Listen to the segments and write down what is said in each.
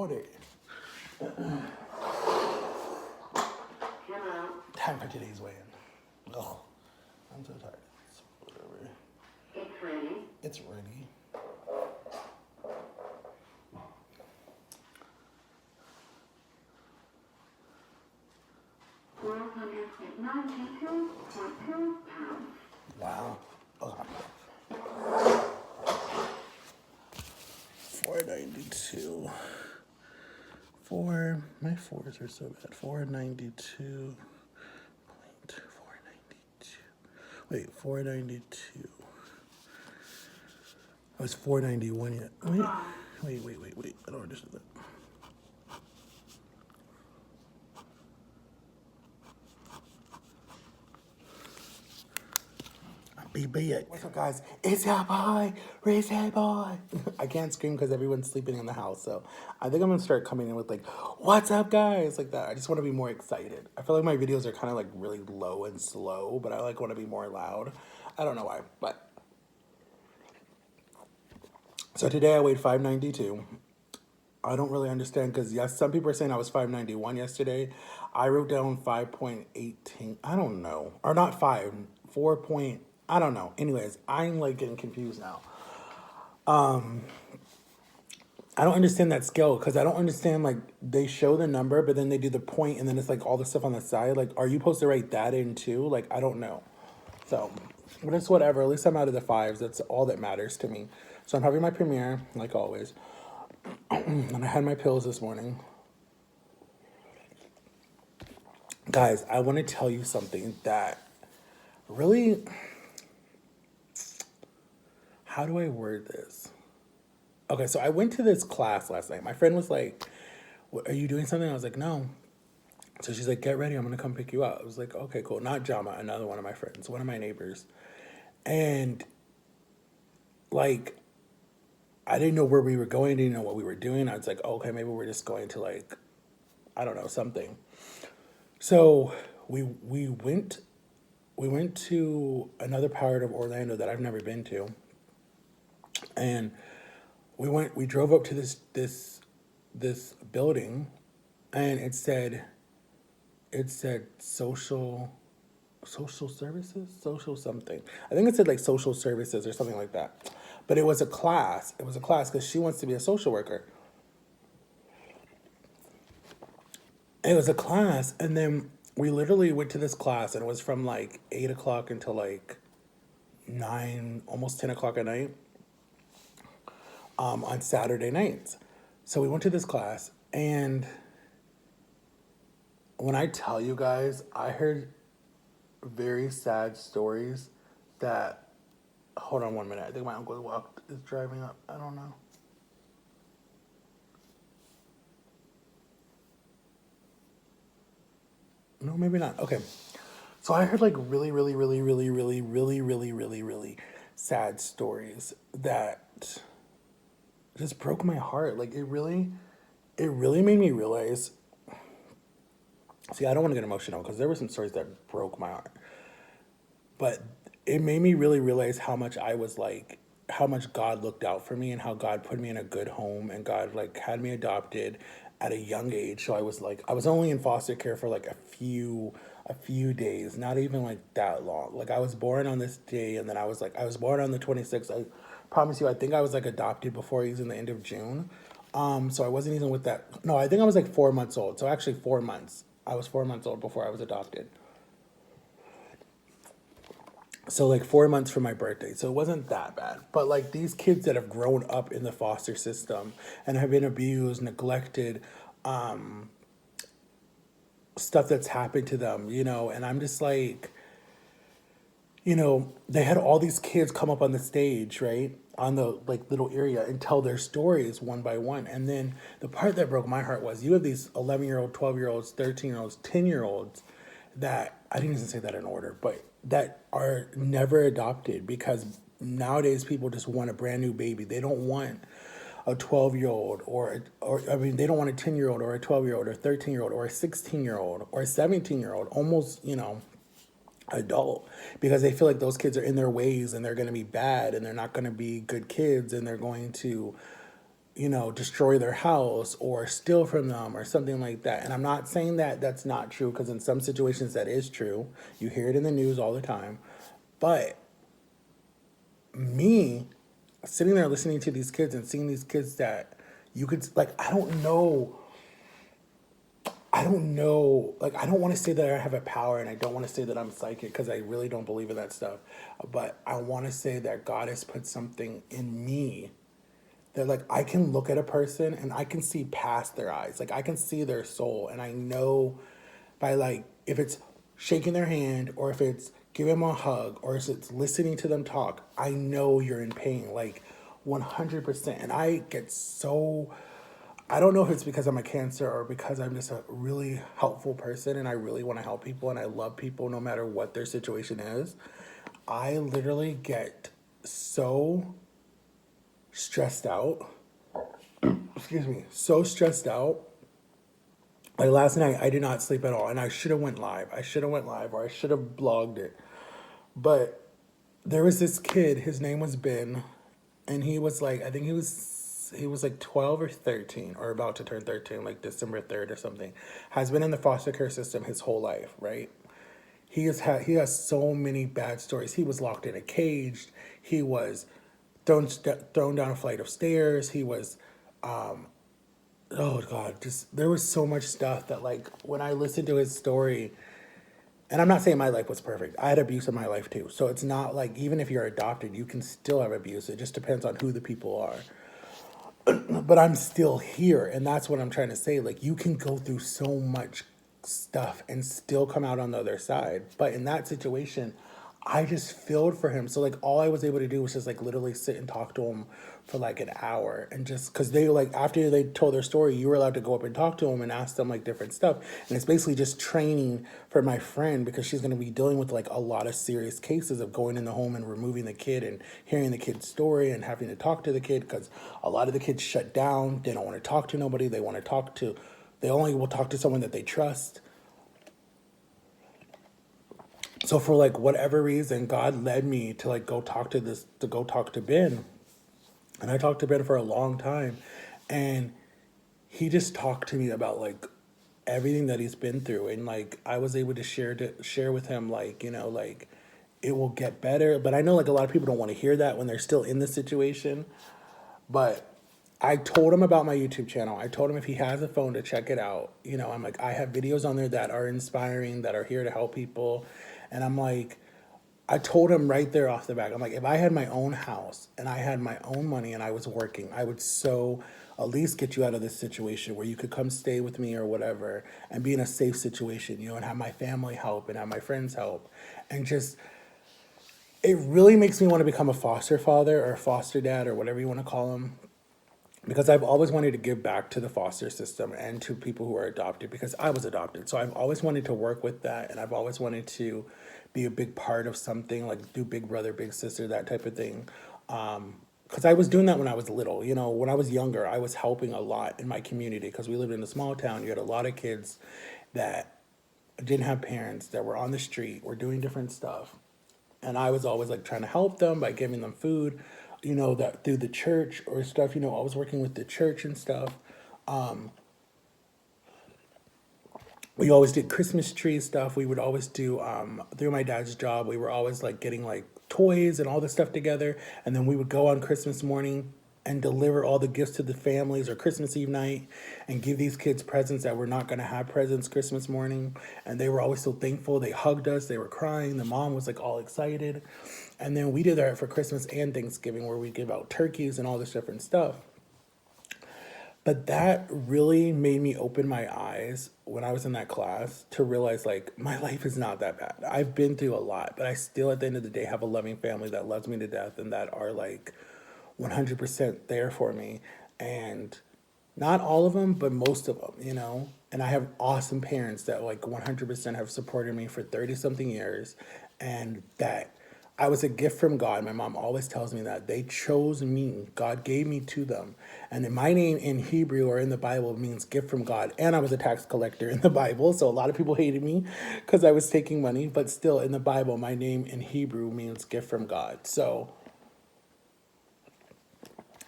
morning. Time for today's weigh-in. Oh, I'm so tired. So whatever. It's ready. It's ready. Wow. Oh, 492. My fours are so bad. 492. 492. Wait, 492. I was 491 yet. Wait. I don't understand that. BB. What's up, guys? It's your boy, Reset Boy. I can't scream because everyone's sleeping in the house, so I think I'm gonna start coming in with like, "What's up, guys?" like that. I just want to be more excited. I feel like my videos are kind of like really low and slow, but I like want to be more loud. I don't know why, but so today I weighed 592. I don't really understand because yes, some people are saying I was 591 yesterday. I wrote down 5.18. I don't know, or not 4 point. I don't know. Anyways, I'm like getting confused now. I don't understand that scale because I don't understand like they show the number, but then they do the point, and then it's like all the stuff on the side. Like, are you supposed to write that in too? Like, I don't know. So, but it's whatever. At least I'm out of the fives. That's all that matters to me. So I'm having my premiere like always, and I had my pills this morning. Guys, I want to tell you something that really, how do I word this? Okay, so I went to this class last night. My friend was like, "Are you doing something?" I was like, "No." So she's like, "Get ready, I'm gonna come pick you up." I was like, "Okay, cool." Not Jama, another one of my friends, one of my neighbors. And like, I didn't know where we were going, didn't know what we were doing. I was like, okay, maybe we're just going to like, I don't know, something. So we went to another part of Orlando that I've never been to. And we drove up to this building, and it said social services, social something. I think it said like social services or something like that. But it was a class. It was a class because she wants to be a social worker. It was a class, and then we literally went to this class, and it was from like 8 o'clock until like 9, almost 10 o'clock at night, on Saturday nights. So we went to this class, and when I tell you guys, I heard very sad stories that. Hold on 1 minute. I think my uncle is driving up. I don't know. No, maybe not. Okay. So I heard like really, really, really, really, really, really, really, really, really sad stories that just broke my heart. Like it really made me realize. See, I don't want to get emotional because there were some stories that broke my heart, but it made me really realize how much I was like, how much God looked out for me and how God put me in a good home and God like had me adopted at a young age. So I was only in foster care for like a few days, not even like that long. Like I was born on this day, and then I was born on the 26th. I promise you, I think I was like adopted before even the end of June. So I wasn't even with that. No, I think I was like 4 months old. So actually 4 months. I was 4 months old before I was adopted. So like 4 months from my birthday. So it wasn't that bad. But like these kids that have grown up in the foster system and have been abused, neglected, stuff that's happened to them, and I'm just like, they had all these kids come up on the stage, right? On the like little area and tell their stories one by one. And then the part that broke my heart was you have these 11-year-old, 12-year-olds, 13-year-olds, 10-year-olds that I didn't even say that in order, but that are never adopted because nowadays people just want a brand new baby. They don't want a 12-year-old or I mean they don't want a 10-year-old or a 12-year-old or a 13-year-old or a 16-year-old or a 17-year-old, almost, adult, because they feel like those kids are in their ways and they're going to be bad and they're not going to be good kids and they're going to destroy their house or steal from them or something like that. And I'm not saying that that's not true, because in some situations that is true. You hear it in the news all the time. But me sitting there listening to these kids and seeing these kids that you could, like, I don't know, like, I don't want to say that I have a power, and I don't want to say that I'm psychic, because I really don't believe in that stuff. But I want to say that God has put something in me that, like, I can look at a person and I can see past their eyes. Like, I can see their soul, and I know by, like, if it's shaking their hand, or if it's giving them a hug, or if it's listening to them talk, I know you're in pain, like 100%. And I get so, I don't know if it's because I'm a Cancer or because I'm just a really helpful person and I really want to help people and I love people no matter what their situation is. I literally get so stressed out. Excuse me, so stressed out. Like last night, I did not sleep at all, and I should have went live. I should have went live, or I should have blogged it. But there was this kid. His name was Ben, and he was like, I think he was like 12 or 13, or about to turn 13, like December 3rd or something. Has been in the foster care system his whole life, right? He has so many bad stories. He was locked in a cage. He was thrown down a flight of stairs. He was, oh God, just there was so much stuff that, like, when I listened to his story, and I'm not saying my life was perfect. I had abuse in my life too. So it's not like, even if you're adopted, you can still have abuse. It just depends on who the people are. But I'm still here, and that's what I'm trying to say. Like, you can go through so much stuff and still come out on the other side. But in that situation, I just filled for him. So, like, all I was able to do was just, like, literally sit and talk to him for like an hour, and just because they, like, after they told their story, you were allowed to go up and talk to them and ask them like different stuff. And it's basically just training for my friend, because she's going to be dealing with like a lot of serious cases of going in the home and removing the kid and hearing the kid's story and having to talk to the kid, because a lot of the kids shut down. They don't want to talk to nobody. They only will talk to someone that they trust. So for like whatever reason, God led me to like go talk to Ben. And I talked to Ben for a long time, and he just talked to me about like everything that he's been through, and like I was able to share with him, like, like, it will get better. But I know, like, a lot of people don't want to hear that when they're still in the situation. But I told him about my YouTube channel. I told him if he has a phone to check it out. I'm like, I have videos on there that are inspiring, that are here to help people. And I'm like, I told him right there off the back, I'm like, if I had my own house and I had my own money and I was working, I would so at least get you out of this situation where you could come stay with me or whatever, and be in a safe situation, and have my family help and have my friends help. And just, it really makes me want to become a foster father or a foster dad or whatever you want to call them, because I've always wanted to give back to the foster system and to people who are adopted, because I was adopted. So I've always wanted to work with that, and I've always wanted to be a big part of something, like do big brother, big sister, that type of thing. Because I was doing that when I was little. When I was younger, I was helping a lot in my community, because we lived in a small town. You had a lot of kids that didn't have parents, that were on the street, were doing different stuff. And I was always like trying to help them by giving them food, that through the church or stuff. I was working with the church and stuff. We always did Christmas tree stuff. We would always do, through my dad's job, we were always like getting like toys and all this stuff together. And then we would go on Christmas morning and deliver all the gifts to the families, or Christmas Eve night, and give these kids presents that were not going to have presents Christmas morning. And they were always so thankful. They hugged us. They were crying. The mom was like all excited. And then we did that for Christmas and Thanksgiving, where we give out turkeys and all this different stuff. But that really made me open my eyes when I was in that class, to realize like my life is not that bad. I've been through a lot, but I still at the end of the day have a loving family that loves me to death, and that are like 100% there for me. And not all of them, but most of them. And I have awesome parents that like 100% have supported me for 30 something years, and that I was a gift from God. My mom always tells me that they chose me. God gave me to them. And then my name in Hebrew or in the Bible means gift from God. And I was a tax collector in the Bible. So a lot of people hated me because I was taking money. But still, in the Bible, my name in Hebrew means gift from God. So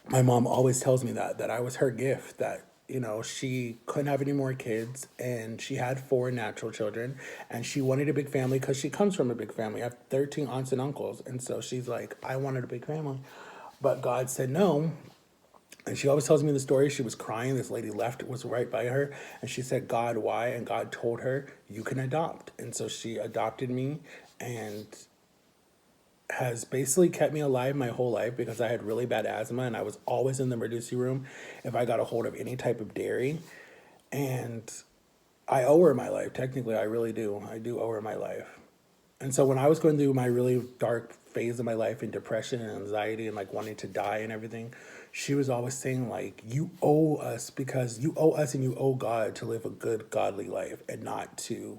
My mom always tells me that I was her gift, that she couldn't have any more kids, and she had four natural children, and she wanted a big family because she comes from a big family. I have 13 aunts and uncles, and so she's like, I wanted a big family, but God said no. And she always tells me the story. She was crying. This lady left, was right by her, and she said, God, why? And God told her, you can adopt. And so she adopted me, and has basically kept me alive my whole life because I had really bad asthma, and I was always in the emergency room if I got a hold of any type of dairy. And I owe her my life. Technically, I really do. I do owe her my life. And so when I was going through my really dark phase of my life, and depression and anxiety and like wanting to die and everything, she was always saying like, you owe us, because you owe us and you owe God to live a good godly life and not to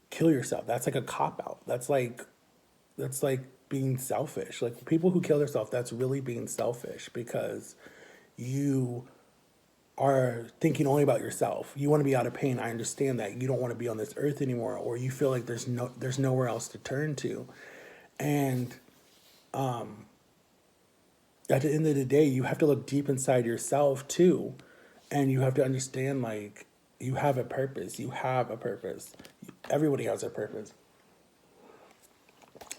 kill yourself. That's like a cop out. That's like being selfish. Like people who kill themselves, that's really being selfish, because you are thinking only about yourself. You want to be out of pain. I understand that. You don't want to be on this earth anymore, or you feel like there's nowhere else to turn to. And at the end of the day, you have to look deep inside yourself too. And you have to understand like you have a purpose. You have a purpose. Everybody has a purpose.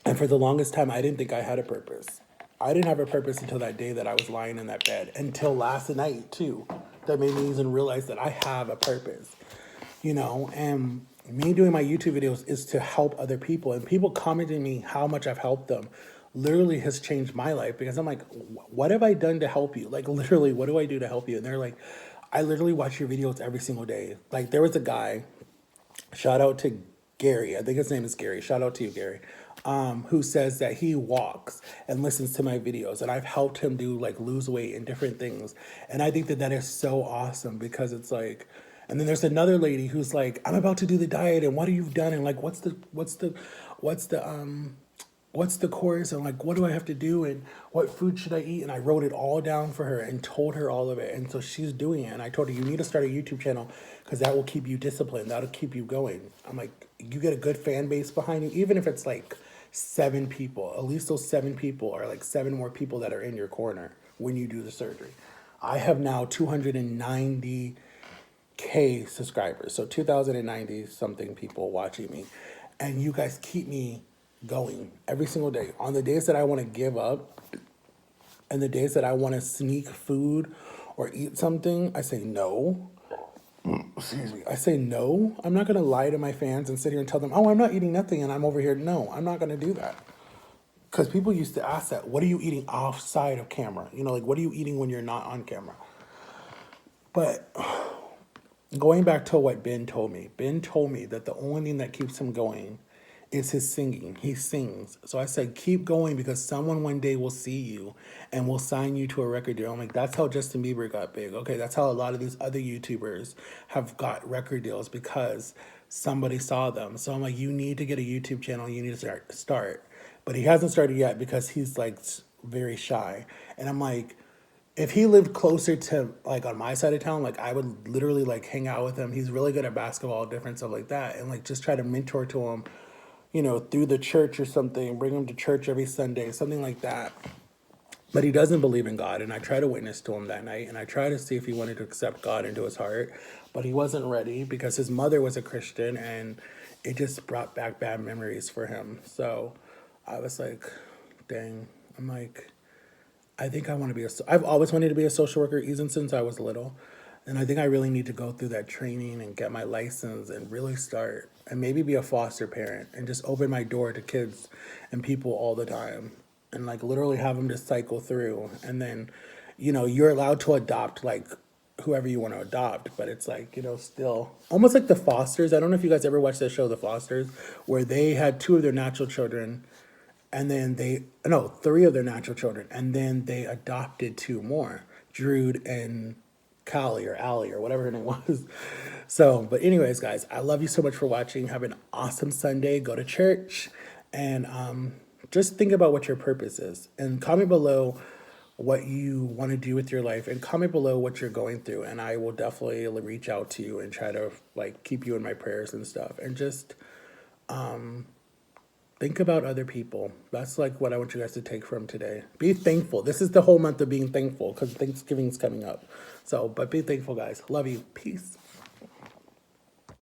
And for the longest time, I didn't think I had a purpose. I didn't have a purpose until that day that I was lying in that bed, until last night, too. That made me even realize that I have a purpose, and me doing my YouTube videos is to help other people. And people commenting me how much I've helped them literally has changed my life, because I'm like, what have I done to help you? Like, literally, what do I do to help you? And they're like, I literally watch your videos every single day. Like, there was a guy, shout out to Gary. I think his name is Gary. Shout out to you, Gary. Who says that he walks and listens to my videos, and I've helped him do like lose weight and different things. And I think that that is so awesome, because it's like, and then there's another lady who's like, I'm about to do the diet, and what have you done? And like, what's the what's the course, and like, what do I have to do, and what food should I eat? And I wrote it all down for her and told her all of it. And so she's doing it. And I told her, you need to start a YouTube channel, because that will keep you disciplined. That'll keep you going. I'm like, you get a good fan base behind you, even if it's like 7 people. At least those 7 people are like 7 more people that are in your corner when you do the surgery. I have now 290K subscribers, so 2,090 something people watching me, and you guys keep me going every single day. On the days that I want to give up, and the days that I want to sneak food or eat something, I say no. Excuse me. I say no. I'm not going to lie to my fans and sit here and tell them, oh, I'm not eating nothing and I'm over here. No, I'm not going to do that. Because people used to ask that, what are you eating outside of camera? Like, what are you eating when you're not on camera? But going back to what Ben told me that the only thing that keeps him going is his singing. He sings. So I said, keep going, because someone one day will see you and will sign you to a record deal. I'm like, that's how Justin Bieber got big. Okay, that's how a lot of these other YouTubers have got record deals, because somebody saw them. So I'm like, you need to get a YouTube channel. You need to start. But he hasn't started yet because he's like very shy. And I'm like, if he lived closer to like on my side of town, like I would literally like hang out with him. He's really good at basketball, different stuff like that, and like just try to mentor to him, through the church or something, bring him to church every Sunday, something like that. But he doesn't believe in God, and I try to witness to him that night, and I try to see if he wanted to accept God into his heart, but he wasn't ready because his mother was a Christian, and it just brought back bad memories for him. So I was like, dang, I'm like, I think I want to be I've always wanted to be a social worker, even since I was little. And I think I really need to go through that training and get my license and really start and maybe be a foster parent and just open my door to kids and people all the time and like literally have them just cycle through. And then, you're allowed to adopt like whoever you want to adopt, but it's like, still almost like the Fosters. I don't know if you guys ever watched that show, The Fosters, where they had two of their natural children, and then no, three of their natural children, and then they adopted two more, Drude and Callie or Allie or whatever her name was. So, but anyways, guys, I love you so much for watching. Have an awesome Sunday. Go to church, and just think about what your purpose is, and comment below what you want to do with your life, and comment below what you're going through, and I will definitely reach out to you and try to like keep you in my prayers and stuff, and just Think about other people. That's like what I want you guys to take from today. Be thankful. This is the whole month of being thankful because Thanksgiving's coming up. So, but be thankful, guys. Love you. Peace.